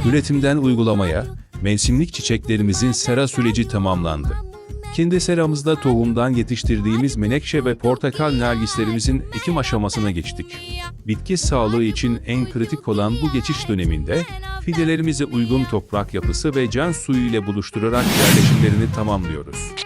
Üretimden uygulamaya, mevsimlik çiçeklerimizin sera süreci tamamlandı. Kendi seramızda tohumdan yetiştirdiğimiz menekşe ve portakal nergislerimizin ekim aşamasına geçtik. Bitki sağlığı için en kritik olan bu geçiş döneminde, fidelerimizi uygun toprak yapısı ve can suyu ile buluşturarak yerleşimlerini tamamlıyoruz.